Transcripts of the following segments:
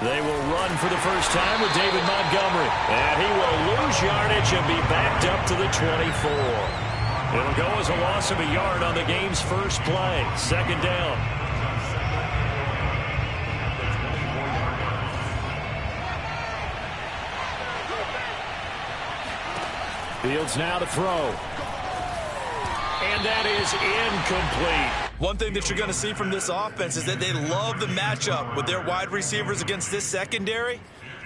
They will run for the first time with David Montgomery. And he will lose yardage and be backed up to the 24. It'll go as a loss of a yard on the game's first play. Second down. Fields now to throw. And that is incomplete. One thing that you're going to see from this offense is that they love the matchup with their wide receivers against this secondary.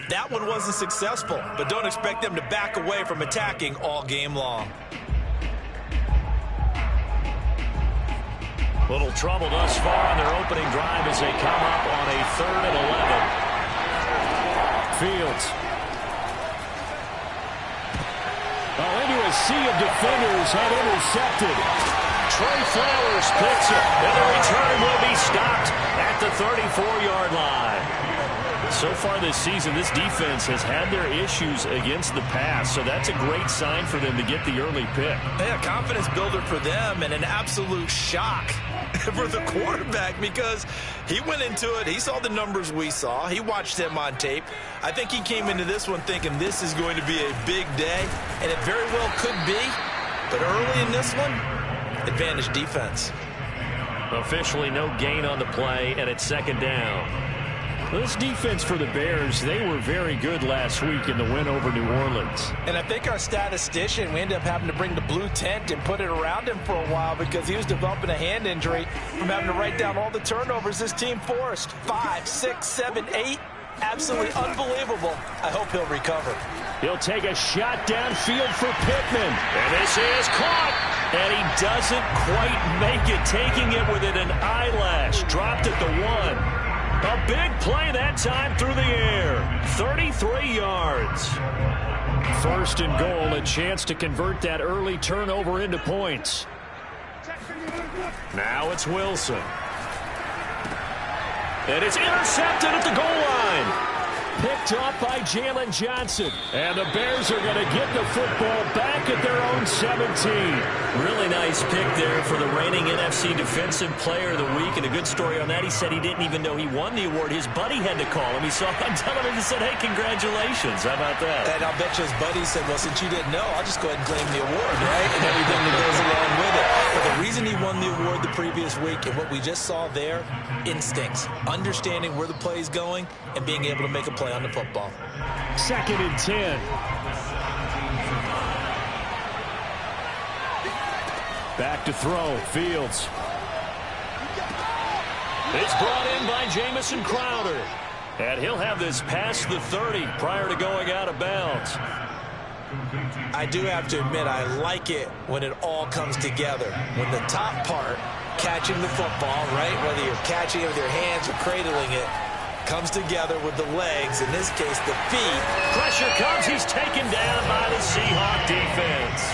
That one wasn't successful, but don't expect them to back away from attacking all game long. Little trouble thus far on their opening drive as they come up on a 3rd and 11. Fields. Into a sea of defenders and intercepted. Trey Flowers picks it, and the return will be stopped at the 34-yard line. So far this season, this defense has had their issues against the pass, so that's a great sign for them to get the early pick. Yeah, confidence builder for them and an absolute shock for the quarterback because he went into it. He saw the numbers we saw. He watched them on tape. I think he came into this one thinking this is going to be a big day, and it very well could be. But early in this one, advantage defense. Officially no gain on the play, and it's second down. This defense for the Bears, they were very good last week in the win over New Orleans. And I think our statistician, we ended up having to bring the blue tent and put it around him for a while because he was developing a hand injury from having to write down all the turnovers this team forced. 5, 6, 7, 8. Absolutely unbelievable. I hope he'll recover. He'll take a shot downfield for Pittman. And this is caught. And he doesn't quite make it, taking it within an eyelash. Dropped at the 1. A big play that time through the air. 33 yards. First and goal, a chance to convert that early turnover into points. Now it's Wilson. And it's intercepted at the goal line. Picked up by Jalen Johnson. And the Bears are going to get the football back at their own 17. Really nice pick there for the reigning NFC Defensive Player of the Week. And a good story on that, he said he didn't even know he won the award. His buddy had to call him. He saw him on television and said, hey, congratulations. How about that? And I'll bet you his buddy said, well, since you didn't know, I'll just go ahead and claim the award, right? And everything that goes along with it. But the reason he won the award the previous week and what we just saw there, instincts, understanding where the play is going and being able to make a play on the football. Second and 10. Back to throw. Fields. It's brought in by Jamison Crowder. And he'll have this past the 30 prior to going out of bounds. I do have to admit, I like it when it all comes together. When the top part, catching the football, right, whether you're catching it with your hands or cradling it, comes together with the legs, in this case the feet. Pressure comes, he's taken down by the Seahawk defense.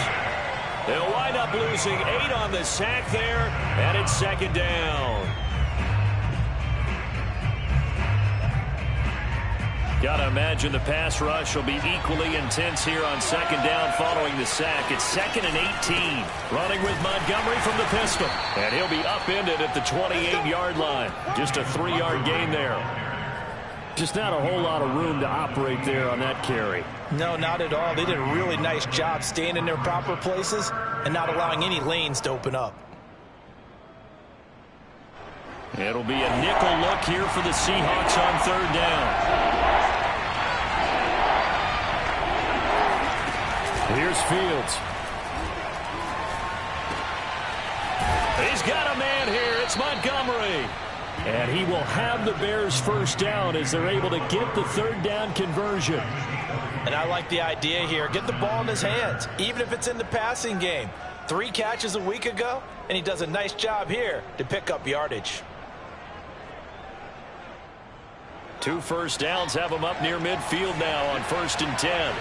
They'll wind up losing 8 on the sack there, and it's second down. Gotta imagine the pass rush will be equally intense here on second down following the sack. It's second and 18. Running with Montgomery from the pistol. And he'll be upended at the 28-yard line. Just a 3-yard gain there. Just not a whole lot of room to operate there on that carry. No, not at all. They did a really nice job staying in their proper places and not allowing any lanes to open up. It'll be a nickel look here for the Seahawks on third down. Here's Fields. He's got a man here. It's Montgomery. And he will have the Bears first down as they're able to get the third down conversion. And I like the idea here. Get the ball in his hands, even if it's in the passing game. 3 catches a week ago, and he does a nice job here to pick up yardage. 2 first downs have him up near midfield now on 1st and 10.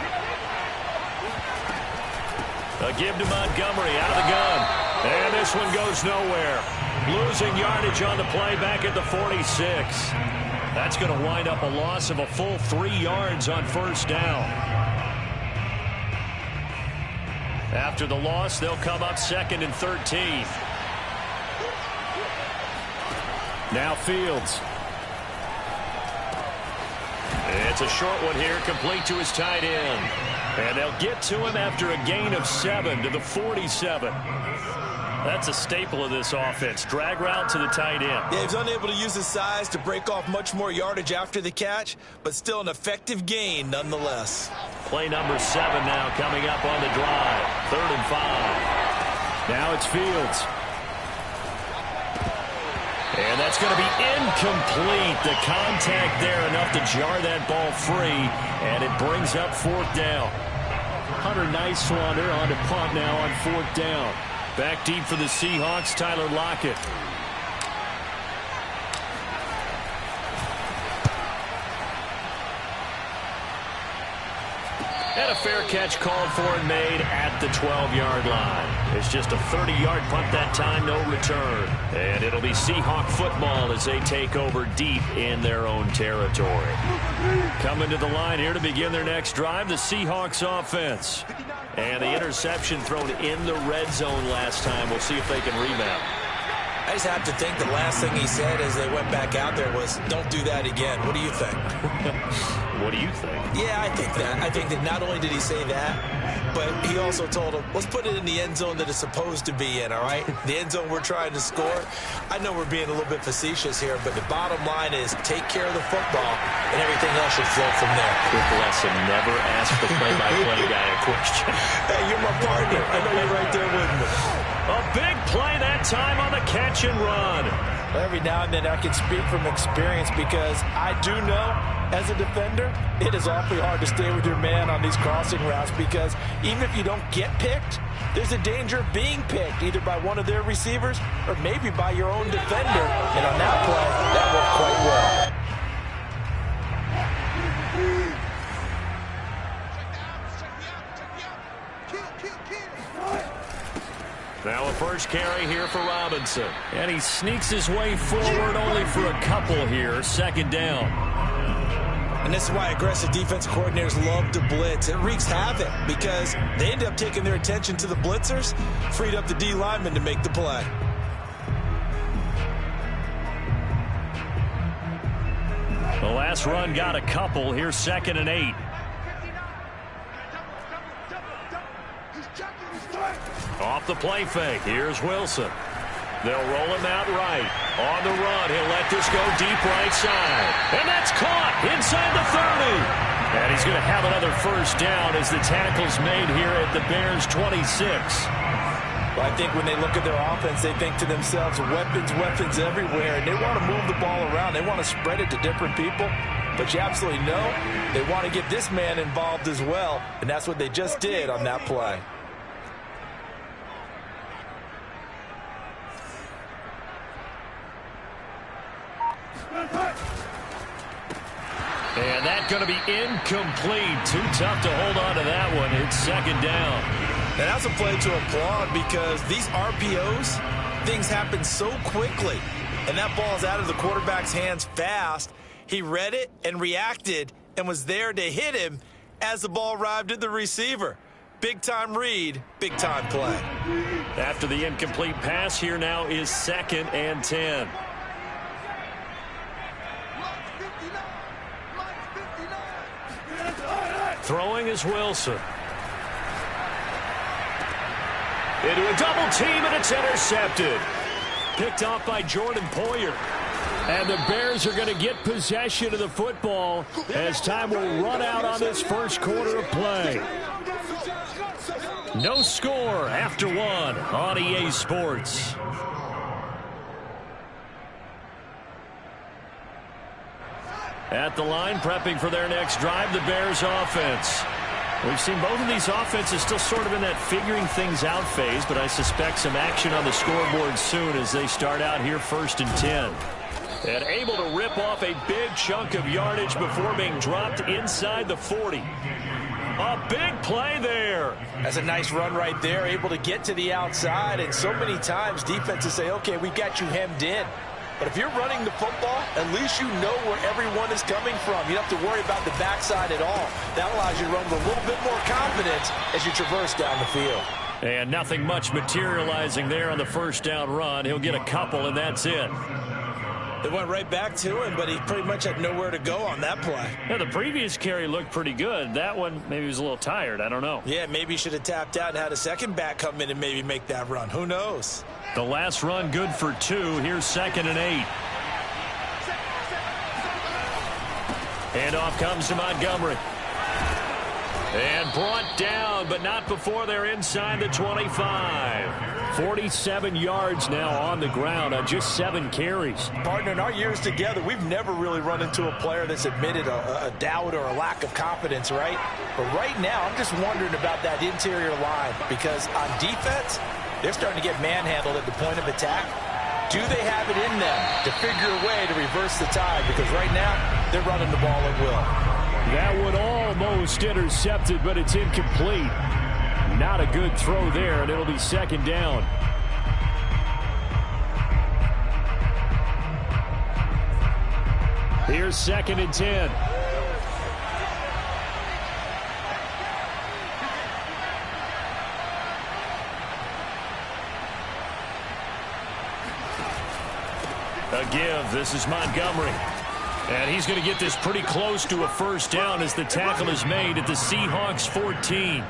A give to Montgomery out of the gun. And this one goes nowhere. Losing yardage on the play back at the 46. That's going to wind up a loss of a full 3 yards on first down. After the loss, they'll come up 2nd and 13. Now Fields. It's a short one here, complete to his tight end. And they'll get to him after a gain of 7 to the 47. That's a staple of this offense. Drag route to the tight end. Yeah, he's unable to use his size to break off much more yardage after the catch, but still an effective gain nonetheless. Play number 7 now coming up on the drive. 3rd and 5. Now it's Fields. And that's going to be incomplete. The contact there enough to jar that ball free, and it brings up 4th down. Hunter Nicewander on to punt now on 4th down. Back deep for the Seahawks, Tyler Lockett. And a fair catch called for and made at the 12-yard line. It's just a 30-yard punt that time, no return. And it'll be Seahawk football as they take over deep in their own territory. Coming to the line here to begin their next drive, the Seahawks offense. And the interception thrown in the red zone last time. We'll see if they can rebound. I just have to think the last thing he said as they went back out there was, don't do that again. What do you think? What do you think? Yeah, I think that. I think that not only did he say that, but he also told him, let's put it in the end zone that it's supposed to be in, all right? The end zone we're trying to score. I know we're being a little bit facetious here, but the bottom line is take care of the football, and everything else should flow from there. Quick lesson, never ask the play-by-play guy a question. Hey, you're my partner. I know you're right there with me. A big play that time on the catch and run. Every now and then I can speak from experience because I do know as a defender it is awfully hard to stay with your man on these crossing routes because even if you don't get picked, there's a danger of being picked either by one of their receivers or maybe by your own defender. And on that play, that worked quite well. Now a first carry here for Robinson. And he sneaks his way forward only for a couple here. 2nd down. And this is why aggressive defense coordinators love to blitz. It wreaks havoc because they end up taking their attention to the blitzers, freed up the D lineman to make the play. The last run got a couple. Here's 2nd and 8. Off the play fake. Here's Wilson. They'll roll him out right. On the run, he'll let this go deep right side. And that's caught inside the 30. And he's going to have another first down as the tackle's made here at the Bears' 26. Well, I think when they look at their offense, they think to themselves, weapons, weapons everywhere. And they want to move the ball around. They want to spread it to different people. But you absolutely know they want to get this man involved as well. And that's what they just did on that play. And that's going to be incomplete. Too tough to hold on to that one. It's 2nd down. And that's a play to applaud because these RPOs, things happen so quickly. And that ball's out of the quarterback's hands fast. He read it and reacted and was there to hit him as the ball arrived at the receiver. Big-time read, big-time play. After the incomplete pass, here now is 2nd and 10. Throwing is Wilson. Into a double team, and it's intercepted. Picked off by Jordan Poyer. And the Bears are going to get possession of the football as time will run out on this first quarter of play. No score after 1 on EA Sports. At the line, prepping for their next drive, the Bears offense. We've seen both of these offenses still sort of in that figuring things out phase, but I suspect some action on the scoreboard soon as they start out here 1st and 10. And able to rip off a big chunk of yardage before being dropped inside the 40. A big play there. That's a nice run right there, able to get to the outside, and so many times defenses say, okay, we got you hemmed in. But if you're running the football, at least you know where everyone is coming from. You don't have to worry about the backside at all. That allows you to run with a little bit more confidence as you traverse down the field. And nothing much materializing there on the first down run. He'll get a couple, and that's it. They went right back to him, but he pretty much had nowhere to go on that play. Yeah, the previous carry looked pretty good. That one, maybe he was a little tired. I don't know. Yeah, maybe he should have tapped out and had a second back come in and maybe make that run. Who knows? The last run good for 2. Here's 2nd and 8. Handoff comes to Montgomery. And brought down, but not before they're inside the 25. 47 yards now on the ground on just 7 carries. Partner, in our years together, we've never really run into a player that's admitted a doubt or a lack of confidence, right? But right now, I'm just wondering about that interior line because on defense, they're starting to get manhandled at the point of attack. Do they have it in them to figure a way to reverse the tide? Because right now, they're running the ball at will. That one almost intercepted, but it's incomplete. Not a good throw there, and it'll be 2nd down. Here's 2nd and 10. A give. This is Montgomery. And he's going to get this pretty close to a first down as the tackle is made at the Seahawks 14.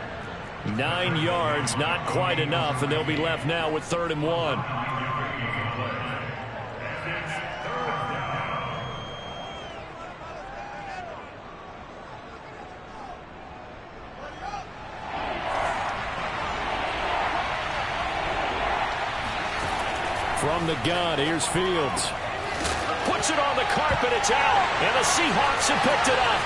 9 yards, not quite enough, and they'll be left now with 3rd and 1. From the gun, here's Fields. Puts it on the carpet, it's out, and the Seahawks have picked it up.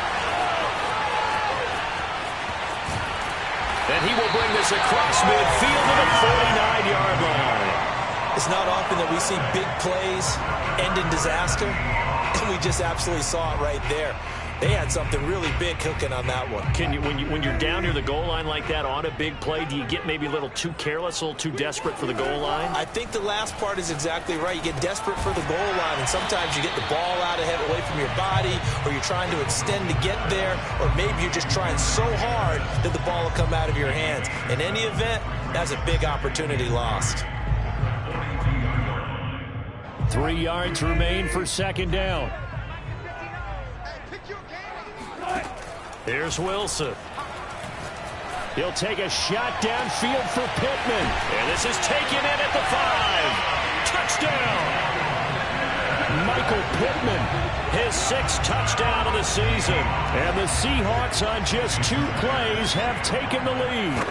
And he will bring this across midfield to the 49-yard line. It's not often that we see big plays end in disaster, and we just absolutely saw it right there. They had something really big cooking on that one. Can you, when you're down near the goal line like that on a big play, do you get maybe a little too careless, a little too desperate for the goal line? I think the last part is exactly right. You get desperate for the goal line, and sometimes you get the ball out ahead, away from your body, or you're trying to extend to get there, or maybe you're just trying so hard that the ball will come out of your hands. In any event, that's a big opportunity lost. 3 yards remain for 2nd down. Here's Wilson. He'll take a shot downfield for Pittman. And this is taken in at the 5. Touchdown! Michael Pittman, his 6th touchdown of the season. And the Seahawks on just 2 plays have taken the lead.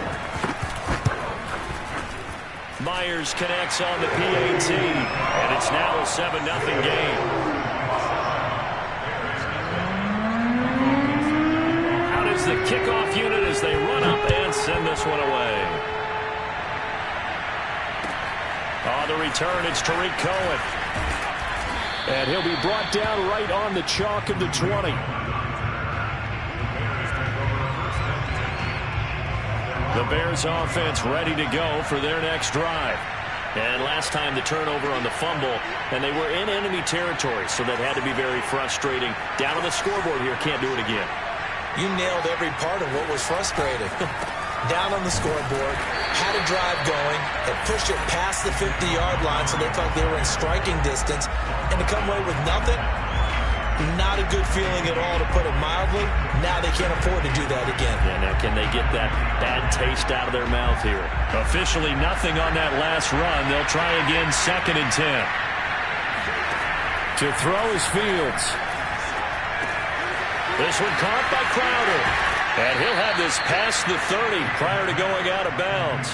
Myers connects on the PAT. And it's now a 7-0 game. The kickoff unit as they run up and send this one away. On the return, it's Tariq Cohen. And he'll be brought down right on the chalk of the 20. The Bears offense ready to go for their next drive. And last time the turnover on the fumble, and they were in enemy territory, so that had to be very frustrating. Down on the scoreboard here, can't do it again. You nailed every part of what was frustrating. Down on the scoreboard, had a drive going, had pushed it past the 50-yard line so they felt they were in striking distance, and to come away with nothing, not a good feeling at all, to put it mildly. Now they can't afford to do that again. Yeah, now can they get that bad taste out of their mouth here? Officially nothing on that last run. They'll try again, 2nd and 10. To throw is Fields. This one caught by Crowder. And he'll have this past the 30 prior to going out of bounds.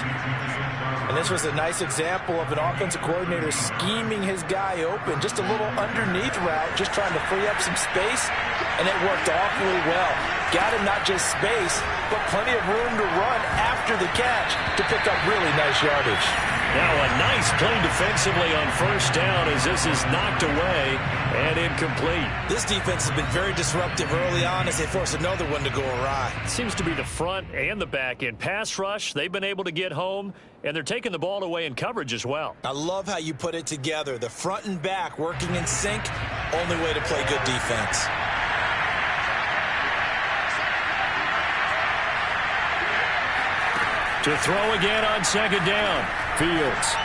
And this was a nice example of an offensive coordinator scheming his guy open. Just a little underneath route, just trying to free up some space. And it worked awfully well. Got him not just space, but plenty of room to run after the catch to pick up really nice yardage. Now a nice play defensively on first down as this is knocked away and incomplete. This defense has been very disruptive early on as they force another one to go awry. It seems to be the front and the back end. Pass rush, they've been able to get home, and they're taking the ball away in coverage as well. I love how you put it together. The front and back working in sync, only way to play good defense. To throw again on 2nd down. Fields.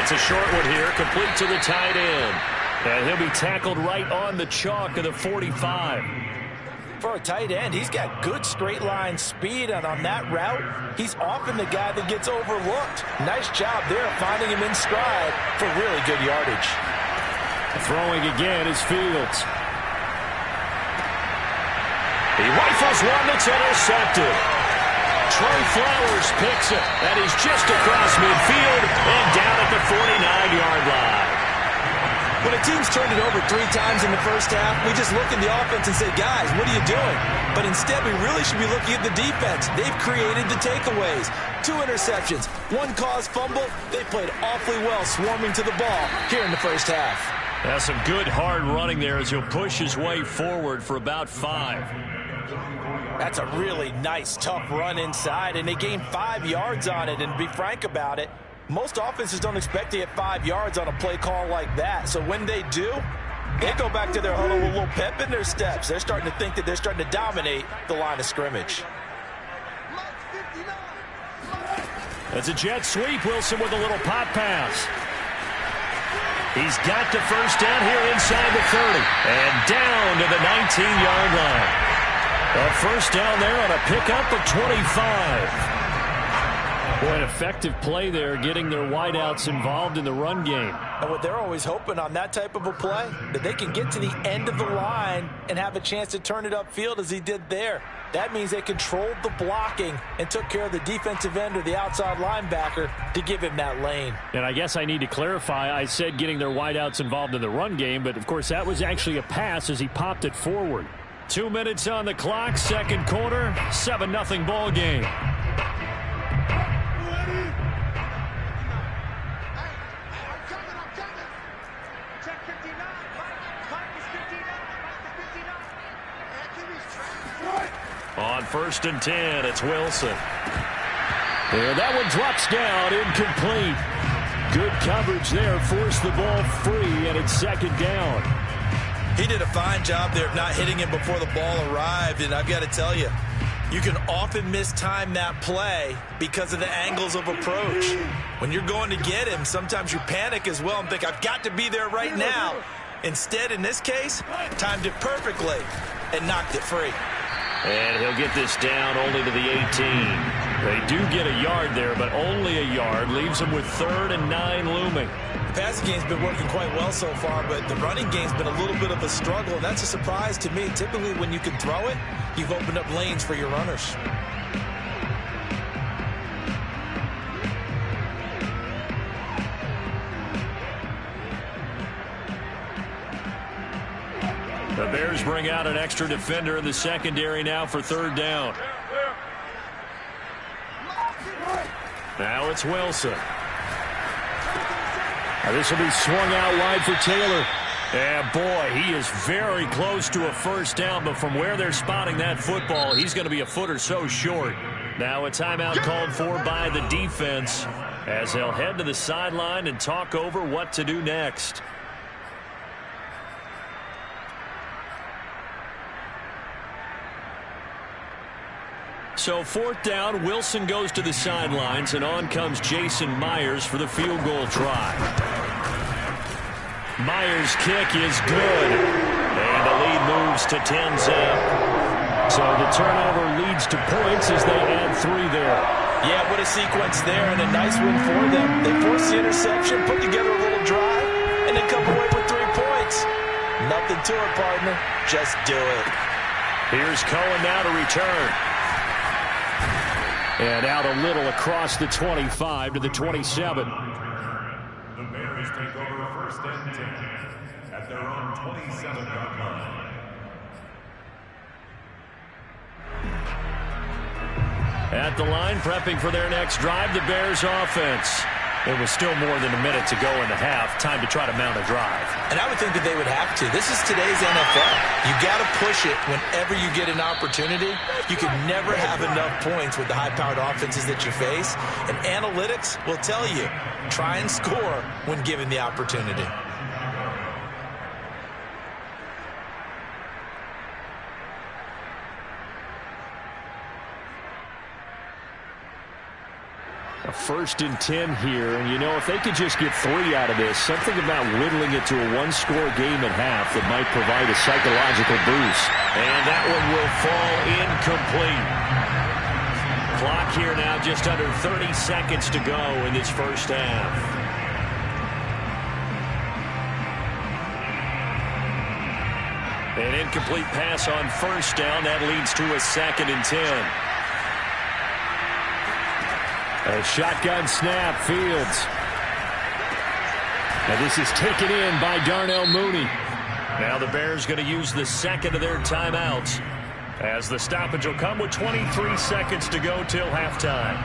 It's a short one here, complete to the tight end. And he'll be tackled right on the chalk of the 45. For a tight end, he's got good straight line speed, and on that route, he's often the guy that gets overlooked. Nice job there finding him in stride for really good yardage. Throwing again is Fields. He rifles one that's intercepted. Trey Flowers picks it. That is just across midfield and down at the 49-yard line. When a team's turned it over 3 times in the first half, we just look at the offense and say, guys, what are you doing? But instead, we really should be looking at the defense. They've created the takeaways. 2 interceptions, 1 caused fumble. They played awfully well swarming to the ball here in the first half. That's some good hard running there as he'll push his way forward for about 5. That's a really nice, tough run inside, and they gained 5 yards on it. And to be frank about it, most offenses don't expect to get 5 yards on a play call like that. So when they do, they go back to their huddle with a little pep in their steps. They're starting to think that they're starting to dominate the line of scrimmage. That's a jet sweep. Wilson with a little pop pass. He's got the first down here inside the 30. And down to the 19-yard line. A first down there on a pickup of 25. Boy, an effective play there, getting their wideouts involved in the run game. And what they're always hoping on that type of a play, that they can get to the end of the line and have a chance to turn it upfield as he did there. That means they controlled the blocking and took care of the defensive end or the outside linebacker to give him that lane. And I guess I need to clarify, I said getting their wideouts involved in the run game, but of course that was actually a pass as he popped it forward. 2 minutes on the clock, second quarter, 7-0 ball game. On 1st and 10, it's Wilson. And that one drops down, incomplete. Good coverage there, forced the ball free, and it's second down. He did a fine job there of not hitting him before the ball arrived, and I've got to tell you, you can often mistime that play because of the angles of approach. When you're going to get him, sometimes you panic as well and think, I've got to be there right now. Instead, in this case, timed it perfectly and knocked it free. And he'll get this down only to the 18. They do get a yard there, but only a yard. Leaves them with 3rd and 9 looming. The passing game's been working quite well so far, but the running game's been a little bit of a struggle, and that's a surprise to me. Typically, when you can throw it, you've opened up lanes for your runners. The Bears bring out an extra defender in the secondary now for 3rd down. Now it's Wilson. Now this will be swung out wide for Taylor. And boy, he is very close to a first down, but from where they're spotting that football, he's going to be a foot or so short. Now a timeout called for by the defense as they'll head to the sideline and talk over what to do next. So 4th down, Wilson goes to the sidelines, and on comes Jason Myers for the field goal try. Myers' kick is good, and the lead moves to 10-zip. So the turnover leads to points as they add 3 there. Yeah, what a sequence there, and a nice win for them. They force the interception, put together a little drive, and then come away with 3 points. Nothing to it, partner. Just do it. Here's Cohen now to return. And out a little across the 25 to the 27. The Bears take over 1st and 10 at their own 27-yard line. At the line, prepping for their next drive, the Bears offense. It was still more than a minute to go in the half. Time to try to mount a drive. And I would think that they would have to. This is today's NFL. You got to push it whenever you get an opportunity. You can never have enough points with the high-powered offenses that you face. And analytics will tell you, try and score when given the opportunity. A 1st and 10 here, and you know, if they could just get 3 out of this, something about whittling it to a 1-score game at half that might provide a psychological boost. And that one will fall incomplete. Clock here now just under 30 seconds to go in this first half. An incomplete pass on 1st down. That leads to a 2nd and 10. A shotgun snap, Fields. And this is taken in by Darnell Mooney. Now the Bears going to use the 2nd of their timeouts, as the stoppage will come with 23 seconds to go till halftime.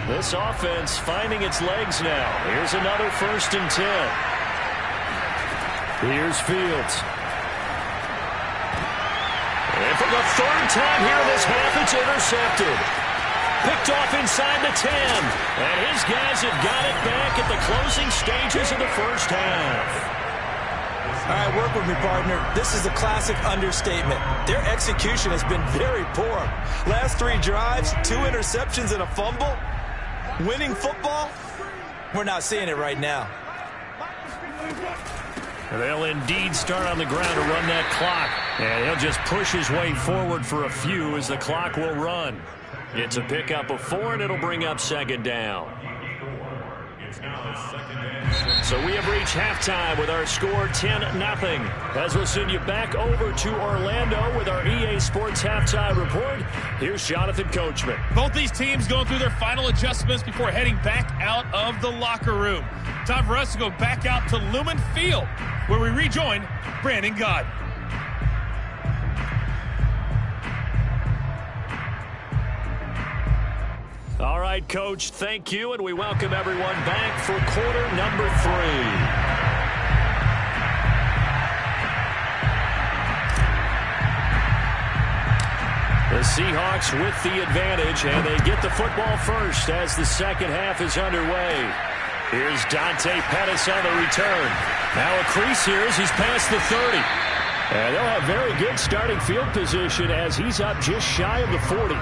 This offense finding its legs now. Here's another 1st and 10. Here's Fields. And for the 3rd time here this half, it's intercepted. Picked off inside the 10. And his guys have got it back at the closing stages of the first half. All right, work with me, partner. This is a classic understatement. Their execution has been very poor. Last 3 drives, 2 interceptions and a fumble. Winning football? We're not seeing it right now. They'll indeed start on the ground to run that clock. And he'll just push his way forward for a few as the clock will run. It's a pickup of 4, and it'll bring up 2nd down. So we have reached halftime with our score 10-0. As we'll send you back over to Orlando with our EA Sports Halftime Report, here's Jonathan Coachman. Both these teams going through their final adjustments before heading back out of the locker room. Time for us to go back out to Lumen Field, where we rejoin Brandon Gott. All right, Coach, thank you, and we welcome everyone back for quarter number 3. The Seahawks with the advantage, and they get the football first as the second half is underway. Here's Dante Pettis on the return. Now a crease here as he's past the 30. And they'll have very good starting field position as he's up just shy of the 40.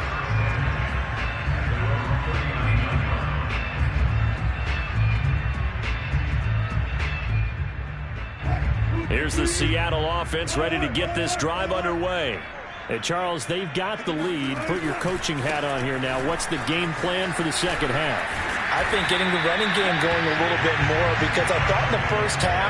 Here's the Seattle offense ready to get this drive underway. Hey, Charles, they've got the lead. Put your coaching hat on here now. What's the game plan for the second half? I think getting the running game going a little bit more, because I thought in the first half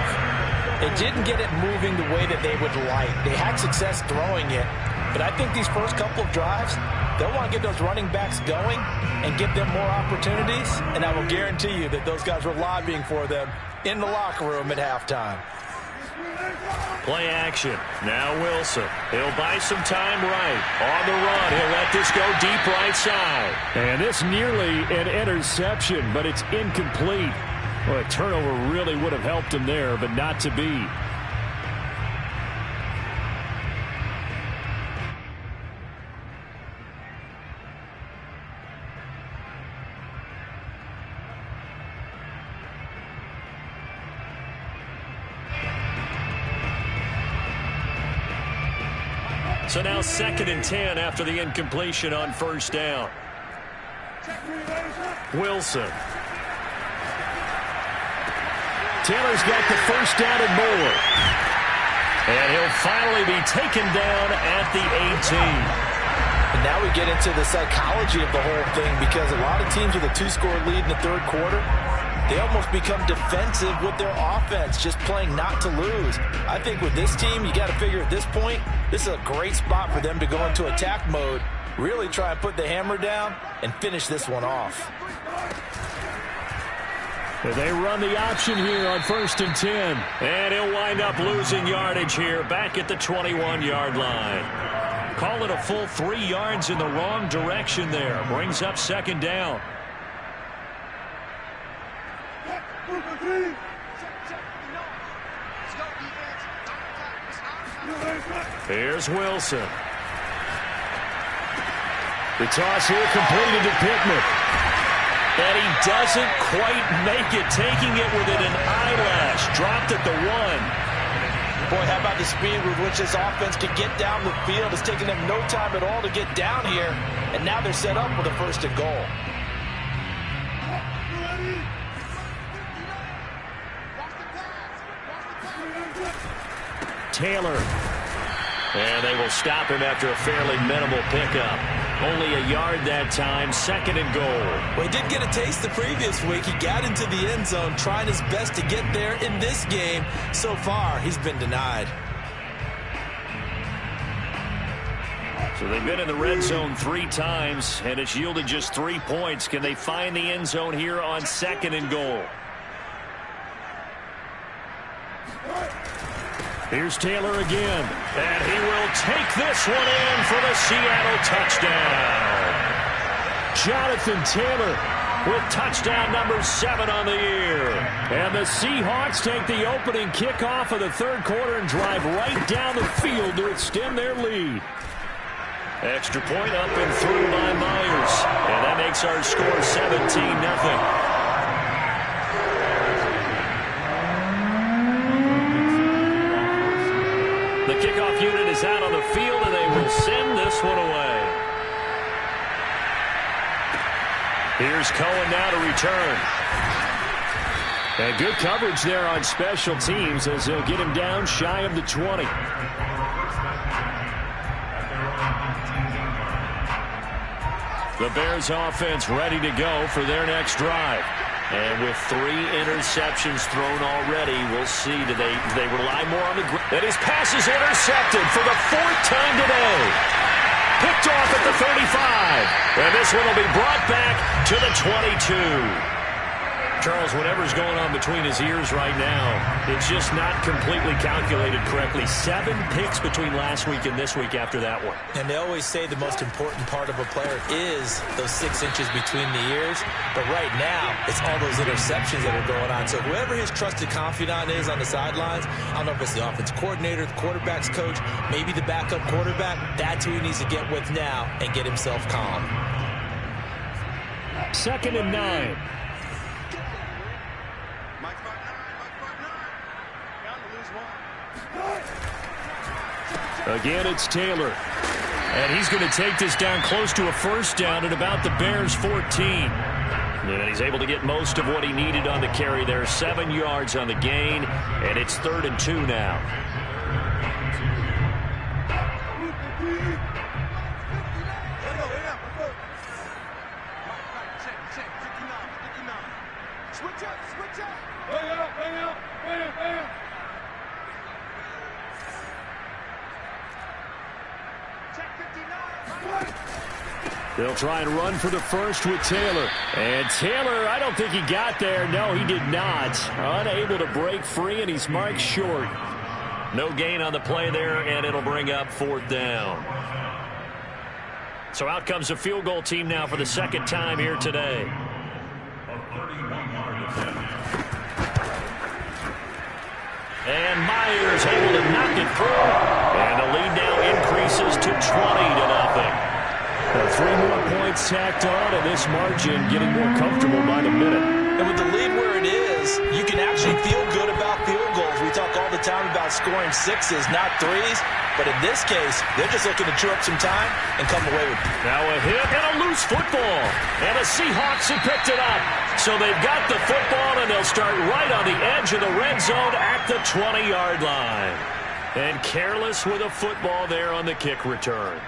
it didn't get it moving the way that they would like. They had success throwing it, but I think these first couple of drives, they'll want to get those running backs going and give them more opportunities, and I will guarantee you that those guys were lobbying for them in the locker room at halftime. Play action. Now Wilson. He'll buy some time right. On the run. He'll let this go deep right side. And this nearly an interception, but it's incomplete. Well, a turnover really would have helped him there, but not to be. So now 2nd and 10 after the incompletion on first down. Wilson. Taylor's got the first down and more. And he'll finally be taken down at the 18. And now we get into the psychology of the whole thing, because a lot of teams with a 2-score lead in the third quarter, they almost become defensive with their offense, just playing not to lose. I think with this team, you got to figure at this point, this is a great spot for them to go into attack mode, really try and put the hammer down and finish this one off. They run the option here on 1st and 10. And he'll wind up losing yardage here back at the 21-yard line. Call it a full 3 yards in the wrong direction there. Brings up 2nd down. Here's Wilson. The toss here completed to Pittman. And he doesn't quite make it, taking it within an eyelash. Dropped at the 1. Boy, how about the speed with which this offense can get down the field? It's taking them no time at all to get down here, and now they're set up with a 1st and goal. Taylor. And they will stop him after a fairly minimal pickup. Only a yard that time, 2nd and goal. Well, he did get a taste the previous week. He got into the end zone trying his best to get there in this game. So far, he's been denied. So they've been in the red zone 3 times, and it's yielded just 3 points. Can they find the end zone here on 2nd and goal? Here's Taylor again, and he will take this one in for the Seattle touchdown. Jonathan Taylor with touchdown number 7 on the year. And the Seahawks take the opening kickoff of the 3rd quarter and drive right down the field to extend their lead. Extra point up and through by Myers, and that makes our score 17-0. The kickoff unit is out on the field, and they will send this one away. Here's Cohen now to return. And good coverage there on special teams as they'll get him down shy of the 20. The Bears offense ready to go for their next drive. And with 3 interceptions thrown already, we'll see. Do they rely more on the ground? And his pass is intercepted for the 4th time today. Picked off at the 35. And this one will be brought back to the 22. Charles, whatever's going on between his ears right now, it's just not completely calculated correctly. 7 picks between last week and this week after that one. And they always say the most important part of a player is those 6 inches between the ears. But right now, it's all those interceptions that are going on. So whoever his trusted confidant is on the sidelines, I don't know if it's the offensive coordinator, the quarterback's coach, maybe the backup quarterback, that's who he needs to get with now and get himself calm. 2nd and 9. Again, it's Taylor. And he's going to take this down close to a 1st down at about the Bears' 14. And he's able to get most of what he needed on the carry there. 7 yards on the gain, and it's 3rd and 2 now. They'll try and run for the 1st with Taylor. And Taylor, I don't think he got there. No, he did not. Unable to break free, and he's marked short. No gain on the play there, and it'll bring up 4th down. So out comes the field goal team now for the 2nd time here today. And Myers able to knock it through. And the lead now increases to 20-0. 3 more points tacked on, and this margin getting more comfortable by the minute. And with the lead where it is, you can actually feel good about field goals. We talk all the time about scoring 6s, not 3s. But in this case, they're just looking to chew up some time and come away with it. Now a hit and a loose football. And the Seahawks have picked it up. So they've got the football, and they'll start right on the edge of the red zone at the 20-yard line. And careless with a football there on the kick return.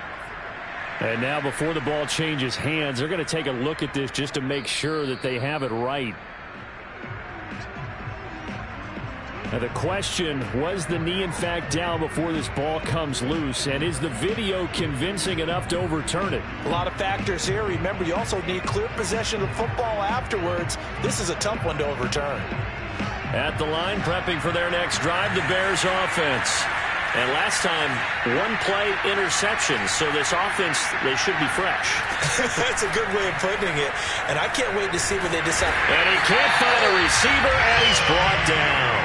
And now before the ball changes hands, they're going to take a look at this just to make sure that they have it right. Now the question, was the knee in fact down before this ball comes loose? And is the video convincing enough to overturn it? A lot of factors here. Remember, you also need clear possession of the football afterwards. This is a tough one to overturn. At the line, prepping for their next drive, the Bears offense. And last time, 1-play interception. So this offense, they should be fresh. That's a good way of putting it. And I can't wait to see when they decide. And he can't find a receiver, and he's brought down.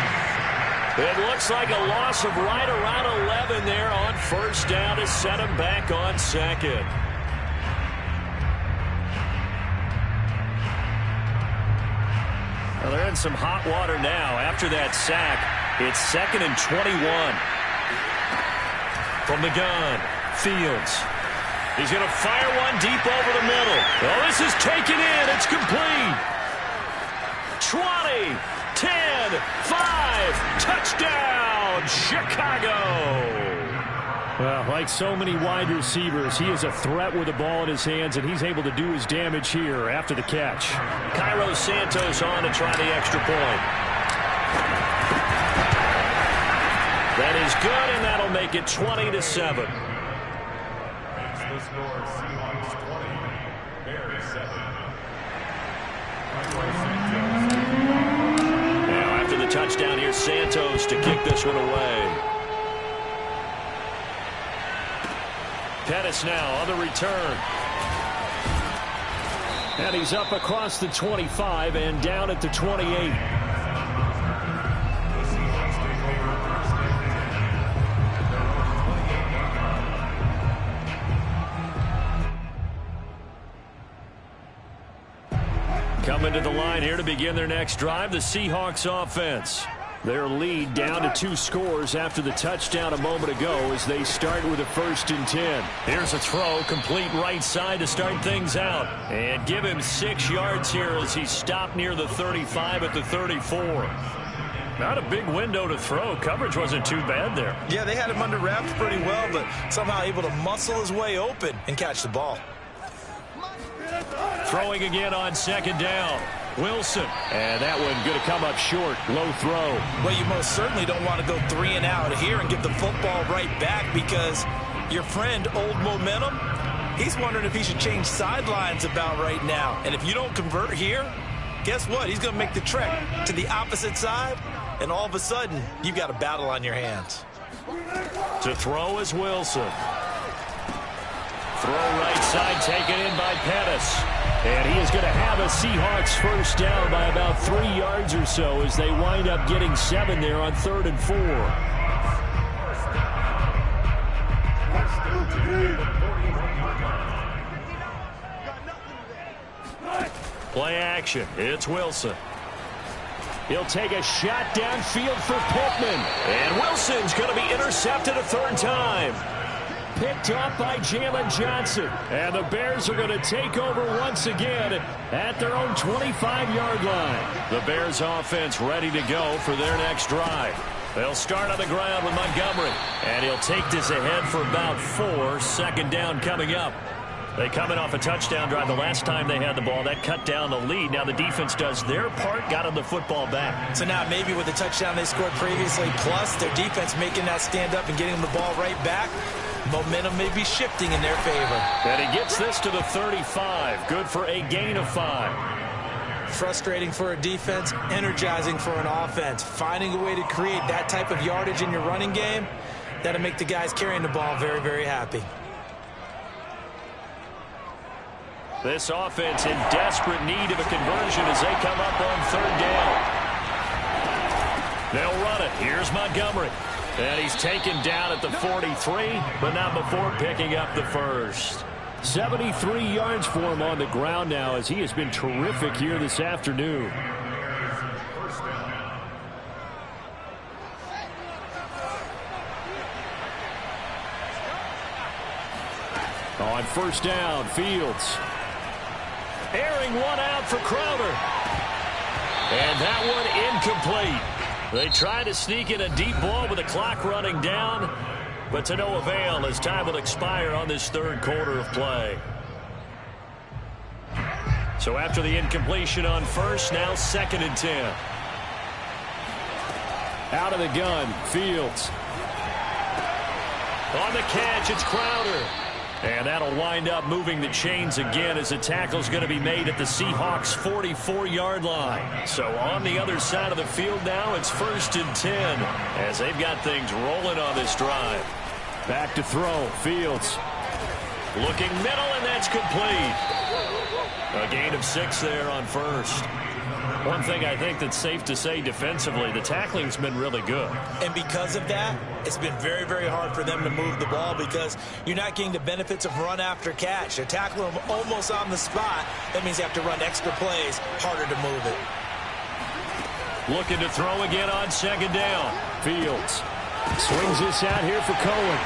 It looks like a loss of right around 11 there on 1st down to set him back on 2nd. Well, they're in some hot water now after that sack. It's 2nd and 21. From the gun, Fields. He's going to fire one deep over the middle. Oh, this is taken in. It's complete. 20, 10, 5, touchdown, Chicago. Well, like so many wide receivers, he is a threat with the ball in his hands, and he's able to do his damage here after the catch. Cairo Santos on to try the extra point. That is good, and that'll make it 20-7. Makes the score Seahawks 20, Bears 7. Now after the touchdown, here's Santos to kick this one away. Pettis now on the return. And he's up across the 25 and down at the 28. Coming to the line here to begin their next drive, the Seahawks offense. Their lead down to 2 scores after the touchdown a moment ago as they start with a 1st and 10. Here's a throw, complete right side to start things out. And give him 6 yards here as he stopped near the 35 at the 34. Not a big window to throw. Coverage wasn't too bad there. Yeah, they had him under wraps pretty well, but somehow able to muscle his way open and catch the ball. Throwing again on 2nd down. Wilson, and that one going to come up short. Low throw. Well, you most certainly don't want to go 3 and out here and give the football right back because your friend, Old Momentum, he's wondering if he should change sidelines about right now. And if you don't convert here, guess what? He's going to make the trek to the opposite side, and all of a sudden, you've got a battle on your hands. To throw is Wilson. Throw right side taken in by Pettis. And he is going to have a Seahawks 1st down by about 3 yards or so as they wind up getting 7 there on 3rd and 4. Play action. It's Wilson. He'll take a shot downfield for Pittman. And Wilson's going to be intercepted a 3rd time. Picked off by Jalen Johnson. And the Bears are going to take over once again at their own 25-yard line. The Bears offense ready to go for their next drive. They'll start on the ground with Montgomery. And he'll take this ahead for about 4. 2nd down coming up. They come in off a touchdown drive the last time they had the ball. That cut down the lead. Now the defense does their part, got them the football back. So now maybe with the touchdown they scored previously, plus their defense making that stand up and getting them the ball right back, momentum may be shifting in their favor. And he gets this to the 35. Good for a gain of 5. Frustrating for a defense, energizing for an offense. Finding a way to create that type of yardage in your running game, that'll make the guys carrying the ball very, very happy. This offense in desperate need of a conversion as they come up on 3rd down. They'll run it. Here's Montgomery. And he's taken down at the 43, but not before picking up the 1st. 73 yards for him on the ground now as he has been terrific here this afternoon. On 1st down, Fields. Airing one out for Crowder. And that one incomplete. They try to sneak in a deep ball with the clock running down, but to no avail as time will expire on this 3rd quarter of play. So after the incompletion on 1st, now 2nd and 10. Out of the gun, Fields. On the catch, it's Crowder. And that'll wind up moving the chains again as the tackle's going to be made at the Seahawks 44-yard line. So on the other side of the field now, it's 1st and 10 as they've got things rolling on this drive. Back to throw, Fields. Looking middle, and that's complete. A gain of 6 there on 1st. One thing I think that's safe to say defensively, the tackling's been really good. And because of that, it's been very, very hard for them to move the ball because you're not getting the benefits of run after catch. They're tackling them almost on the spot. That means you have to run extra plays, harder to move it. Looking to throw again on second down. Fields swings this out here for Cohen.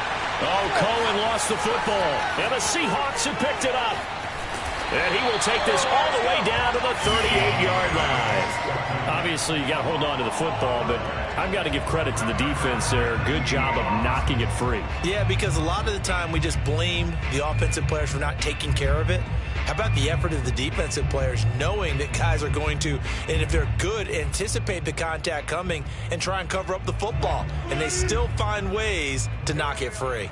Oh, Cohen lost the football. And the Seahawks have picked it up. And he will take this all the way down to the 38-yard line. Obviously, you got to hold on to the football, but I've got to give credit to the defense there. Good job of knocking it free. Yeah, because a lot of the time we just blame the offensive players for not taking care of it. How about the effort of the defensive players knowing that guys are going to, and if they're good, anticipate the contact coming and try and cover up the football. And they still find ways to knock it free.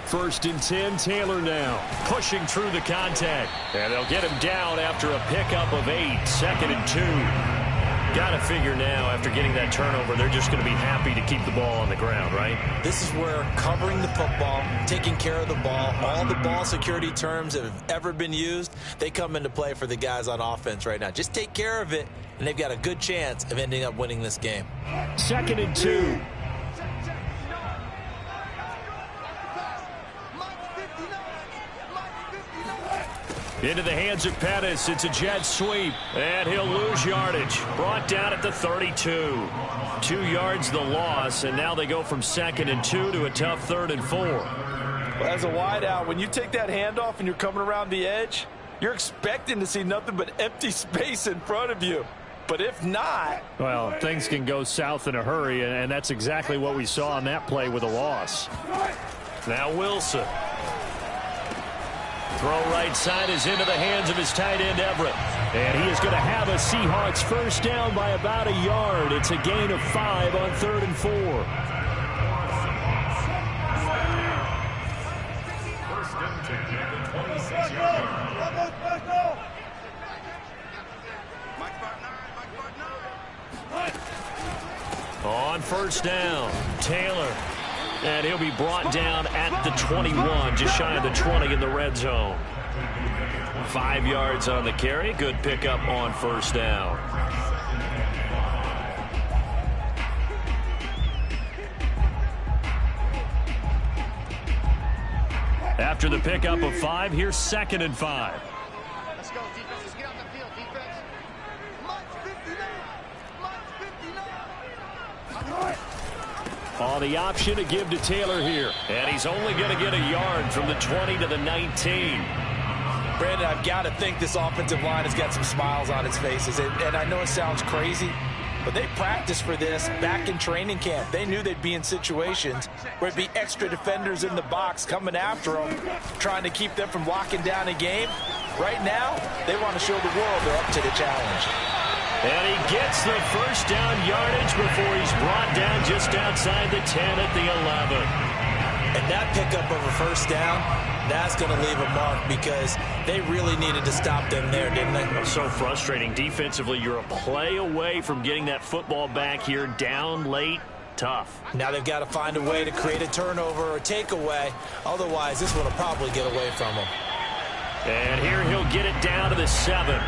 1st and 10, Taylor now pushing through the contact. And they'll get him down after a pickup of 8, 2nd and 2. Got to figure now, after getting that turnover, they're just going to be happy to keep the ball on the ground, right? This is where covering the football, taking care of the ball, all the ball security terms that have ever been used, they come into play for the guys on offense right now. Just take care of it, and they've got a good chance of ending up winning this game. 2nd and 2. Into the hands of Pettis. It's a jet sweep, and he'll lose yardage. Brought down at the 32. 2 yards the loss, and now they go from 2nd and 2 to a tough 3rd and 4. Well, as a wideout, when you take that handoff and you're coming around the edge, you're expecting to see nothing but empty space in front of you. But if not... Well, things can go south in a hurry, and that's exactly what we saw on that play with a loss. Now Wilson. Throw right side is into the hands of his tight end, Everett. And he is going to have a Seahawks first down by about a yard. It's a gain of 5 on 3rd and 4. 1st and 10 at the 26-yard line. On 1st down, Taylor. And he'll be brought down at the 21, just shy of the 20 in the red zone. 5 yards on the carry. Good pickup on 1st down. After the pickup of 5, here's 2nd and 5. Let's go, defense. Let's get on the field, defense. On the option to give to Taylor here. And he's only going to get a yard from the 20 to the 19. Brandon, I've got to think this offensive line has got some smiles on its faces. And I know it sounds crazy, but they practiced for this back in training camp. They knew they'd be in situations where it'd be extra defenders in the box coming after them, trying to keep them from locking down a game. Right now, they want to show the world they're up to the challenge. And he gets the first down yardage before he's brought down just outside the 10 at the 11. And that pickup of a first down, that's going to leave a mark because they really needed to stop them there, didn't they? So frustrating. Defensively, you're a play away from getting that football back here down late. Tough. Now they've got to find a way to create a turnover or a takeaway. Otherwise, this one will probably get away from them. And here he'll get it down to the 7.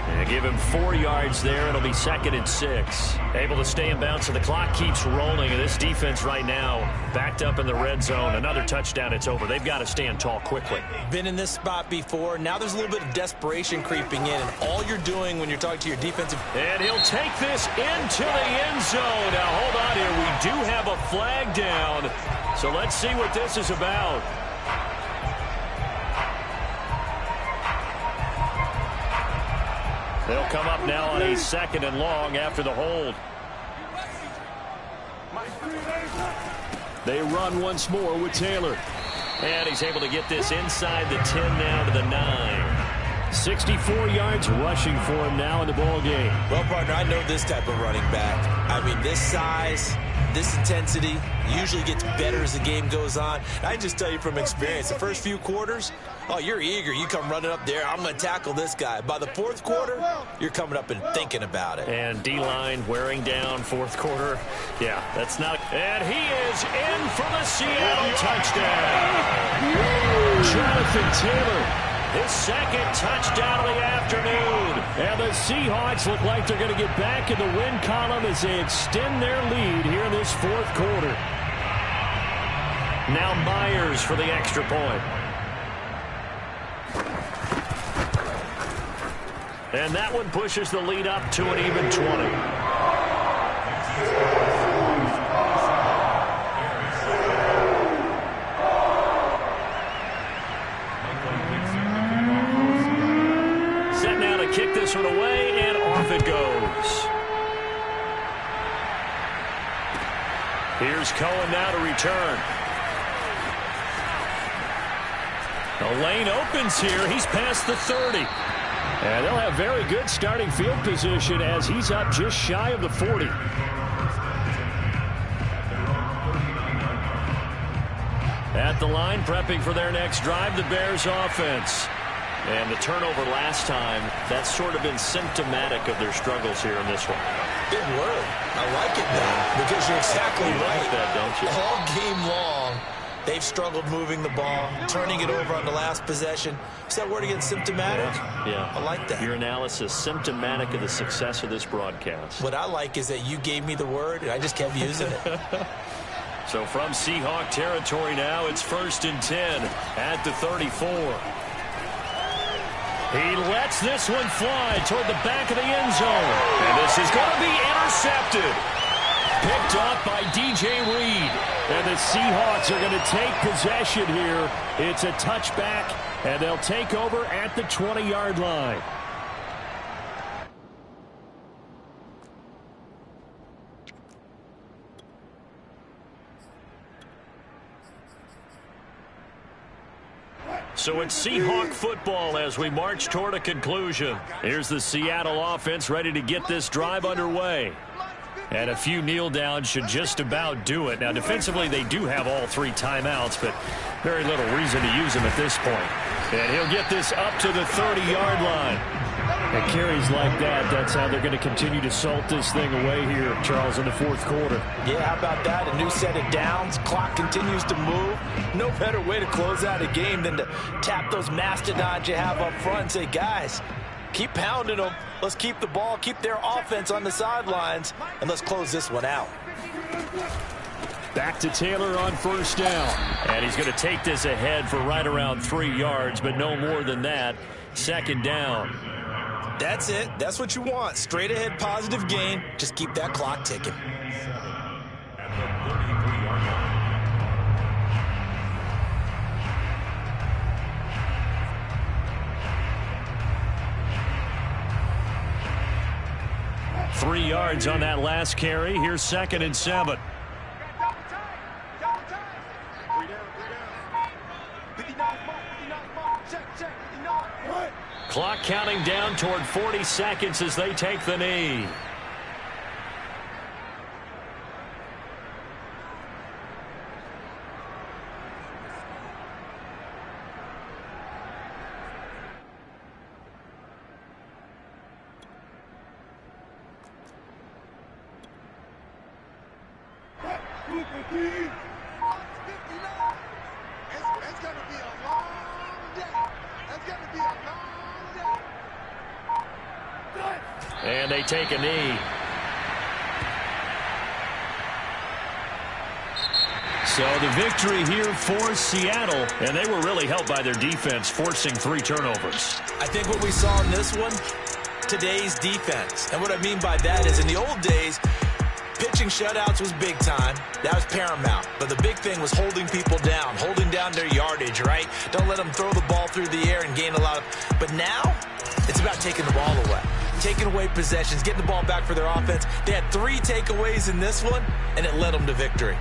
And give him 4 yards there. It'll be 2nd and 6. Able to stay in bounds, so the clock keeps rolling. And this defense right now backed up in the red zone. Another touchdown, it's over. They've got to stand tall quickly. Been in this spot before. Now there's a little bit of desperation creeping in. And all you're doing when you're talking to your defensive... And he'll take this into the end zone. Now, hold on here. We do have a flag down. So let's see what this is about. They'll come up now on a 2nd and long after the hold. They run once more with Taylor. And he's able to get this inside the 10 now to the 9. 64 yards rushing for him now in the ball game. Well, partner, I know this type of running back. I mean, this size, this intensity usually gets better as the game goes on. I just tell you from experience, the first few quarters, oh, you're eager. You come running up there. I'm going to tackle this guy. By the 4th quarter, you're coming up and thinking about it. And D-line wearing down 4th quarter. Yeah, that's not... And he is in for the Seattle touchdown. Jonathan Taylor. His 2nd touchdown of the afternoon. And the Seahawks look like they're going to get back in the win column as they extend their lead here in this 4th quarter. Now Myers for the extra point. And that one pushes the lead up to an even 20. Set now to kick this one away, and off it goes. Here's Cohen now to return. The lane opens here. He's past the 30. And they'll have very good starting field position as he's up just shy of the 40. At the line, prepping for their next drive, the Bears offense. And the turnover last time, that's sort of been symptomatic of their struggles here in this one. Big word. I like it, though, because you're exactly right. Like that, don't you? All game long, they've struggled moving the ball, turning it over on the last possession. Is that word again, symptomatic? Yeah. I like that. Your analysis, symptomatic of the success of this broadcast. What I like is that you gave me the word, and I just kept using it. So from Seahawk territory now, it's 1st and 10 at the 34. He lets this one fly toward the back of the end zone. And this is going to be intercepted. Picked off by DJ Reed. And the Seahawks are going to take possession here. It's a touchback, and they'll take over at the 20-yard line. So it's Seahawk football as we march toward a conclusion. Here's the Seattle offense ready to get this drive underway. And a few kneel downs should just about do it. Now, defensively, they do have all 3 timeouts, but very little reason to use them at this point. And he'll get this up to the 30-yard line. And carries like that, that's how they're going to continue to salt this thing away here, Charles, in the 4th quarter. Yeah, how about that? A new set of downs. Clock continues to move. No better way to close out a game than to tap those mastodons you have up front and say, guys, keep pounding them. Let's keep the ball, keep their offense on the sidelines, and let's close this one out. Back to Taylor on 1st down. And he's going to take this ahead for right around 3 yards, but no more than that. 2nd down. That's it. That's what you want. Straight ahead, positive gain. Just keep that clock ticking. Three yards on that last carry. Here's 2nd and 7. Clock counting down toward 40 seconds as they take the knee. And they take a knee. So the victory here for Seattle, and they were really helped by their defense, forcing 3 turnovers. I think what we saw in this one, today's defense. And what I mean by that is in the old days, pitching shutouts was big time. That was paramount. But the big thing was holding people down, holding down their yardage, right? Don't let them throw the ball through the air and gain a lot of... But now, it's about taking the ball away. Taking away possessions, getting the ball back for their offense. They had 3 takeaways in this one, and it led them to victory.